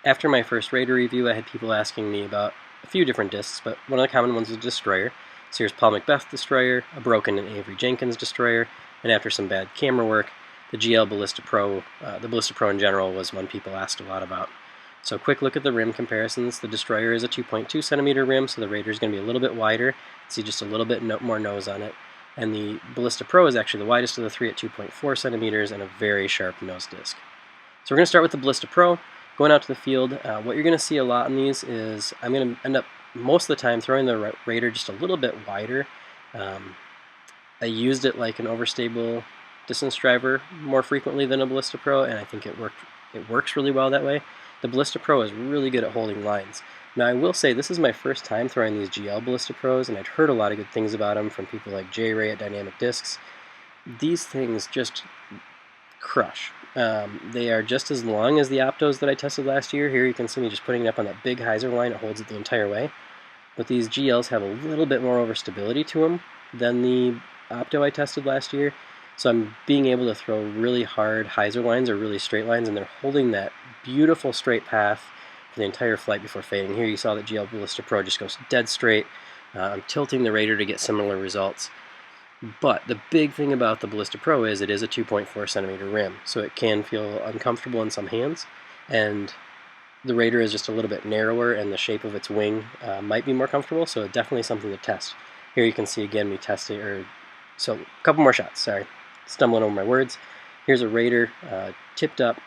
After my first Raider review, I had people asking me about a few different discs, but one of the common ones was Destroyer. So here's Paul Macbeth Destroyer, a broken and Avery Jenkins Destroyer, and after some bad camera work, the GL Ballista Pro, the Ballista Pro in general, was one people asked a lot about. So quick look at the rim comparisons. The Destroyer is a 2.2 centimeter rim, so the Raider is going to be a little bit wider. See just a little bit more nose on it. And the Ballista Pro is actually the widest of the three at 2.4 centimeters and a very sharp nose disc. So we're going to start with the Ballista Pro. Going out to the field, what you're going to see a lot in these is I'm going to end up most of the time throwing the Raider just a little bit wider. I used it like an overstable distance driver more frequently than a Ballista Pro, and I think it works really well that way. The Ballista Pro is really good at holding lines. Now I will say this is my first time throwing these GL Ballista Pros, and I'd heard a lot of good things about them from people like J-Ray at Dynamic Discs. These things just crush. They are just as long as the Optos that I tested last year. Here you can see me just putting it up on that big hyzer line. It holds it the entire way. But these GLs have a little bit more overstability to them than the Opto I tested last year. So I'm being able to throw really hard hyzer lines or really straight lines, and they're holding that beautiful straight path for the entire flight before fading. Here you saw that GL Ballista Pro just goes dead straight. I'm tilting the Raider to get similar results. But the big thing about the Ballista Pro is it is a 2.4 centimeter rim, so it can feel uncomfortable in some hands, and the Raider is just a little bit narrower, and the shape of its wing might be more comfortable, so definitely something to test. Here you can see again me testing, so a couple more shots, sorry, stumbling over my words. Here's a Raider tipped up,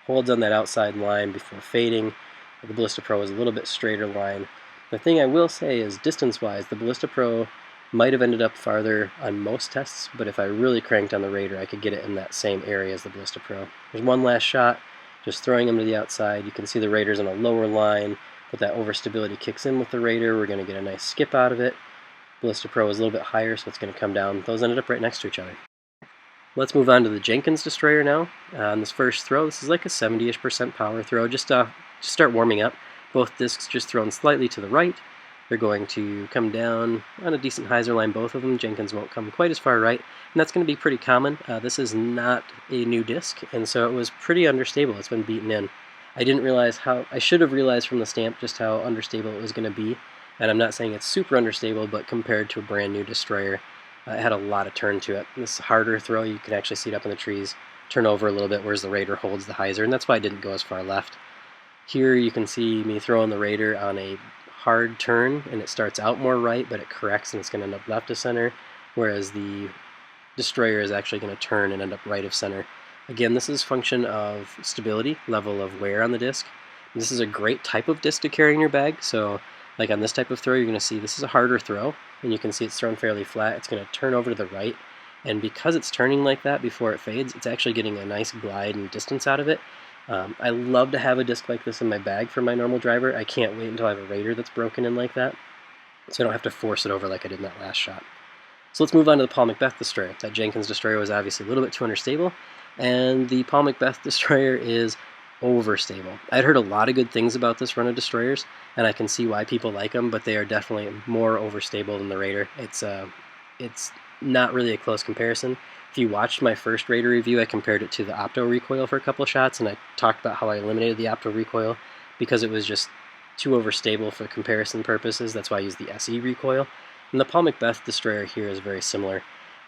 holds on that outside line before fading. The Ballista Pro is a little bit straighter line. The thing I will say is distance-wise, the Ballista Pro might have ended up farther on most tests, but if I really cranked on the Raider, I could get it in that same area as the Ballista Pro. There's one last shot, just throwing them to the outside. You can see the Raider's on a lower line, but that overstability kicks in with the Raider. We're going to get a nice skip out of it. Ballista Pro is a little bit higher, so it's going to come down. Those ended up right next to each other. Let's move on to the Jenkins Destroyer now. On this first throw, this is like a 70-ish% power throw. Just start warming up. Both discs just thrown slightly to the right. They're going to come down on a decent hyzer line, both of them. Jenkins won't come quite as far right, and that's going to be pretty common. This is not a new disc, and so it was pretty understable. It's been beaten in. I should have realized from the stamp just how understable it was going to be, and I'm not saying it's super understable, but compared to a brand new Destroyer, it had a lot of turn to it. This harder throw, you can actually see it up in the trees, turn over a little bit, whereas the Raider holds the hyzer, and that's why I didn't go as far left. Here you can see me throwing the Raider on a hard turn, and it starts out more right, but it corrects and it's going to end up left of center, whereas the Destroyer is actually going to turn and end up right of center. Again, this is function of stability, level of wear on the disc. This is a great type of disc to carry in your bag, so like on this type of throw, you're going to see this is a harder throw, and you can see it's thrown fairly flat. It's going to turn over to the right, and because it's turning like that before it fades, it's actually getting a nice glide and distance out of it. I love to have a disc like this in my bag for my normal driver. I can't wait until I have a Raider that's broken in like that, so I don't have to force it over like I did in that last shot. So let's move on to the Paul Macbeth Destroyer. That Jenkins Destroyer was obviously a little bit too understable, and the Paul Macbeth Destroyer is overstable. I'd heard a lot of good things about this run of Destroyers, and I can see why people like them, but they are definitely more overstable than the Raider. It's not really a close comparison. If you watched my first Raider review, I compared it to the Opto recoil for a couple of shots, and I talked about how I eliminated the Opto recoil because it was just too overstable for comparison purposes. That's why I used the SE recoil. And the Paul Macbeth Destroyer here is very similar.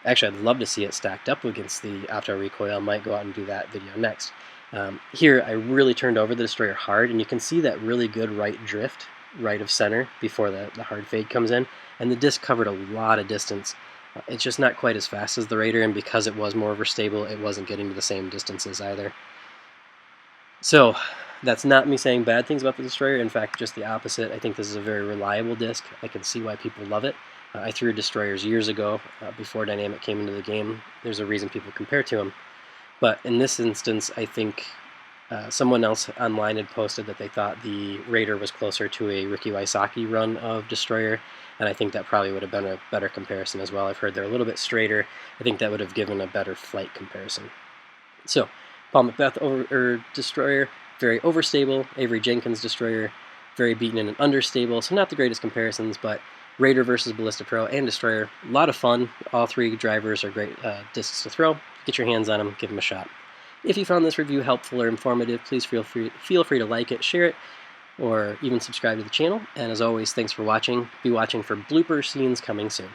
Actually, I'd love to see it stacked up against the Opto recoil. I might go out and do that video next. Here, I really turned over the Destroyer hard, and you can see that really good right drift, right of center, before the hard fade comes in, and the disc covered a lot of distance. It's just not quite as fast as the Raider, and because it was more overstable, it wasn't getting to the same distances either. So that's not me saying bad things about the Destroyer. In fact, just the opposite. I think this is a very reliable disc. I can see why people love it. I threw Destroyers years ago, before Dynamic came into the game. There's a reason people compare to them. But in this instance, I think someone else online had posted that they thought the Raider was closer to a Ricky Wysocki run of Destroyer, and I think that probably would have been a better comparison as well. I've heard they're a little bit straighter. I think that would have given a better flight comparison. So, Paul Macbeth Destroyer, very overstable. Avery Jenkins Destroyer, very beaten in and understable. So not the greatest comparisons, but Raider versus Ballista Pro and Destroyer, a lot of fun. All three drivers are great discs to throw. Get your hands on them, give them a shot. If you found this review helpful or informative, please feel free to like it, share it, or even subscribe to the channel. And as always, thanks for watching. Be watching for blooper scenes coming soon.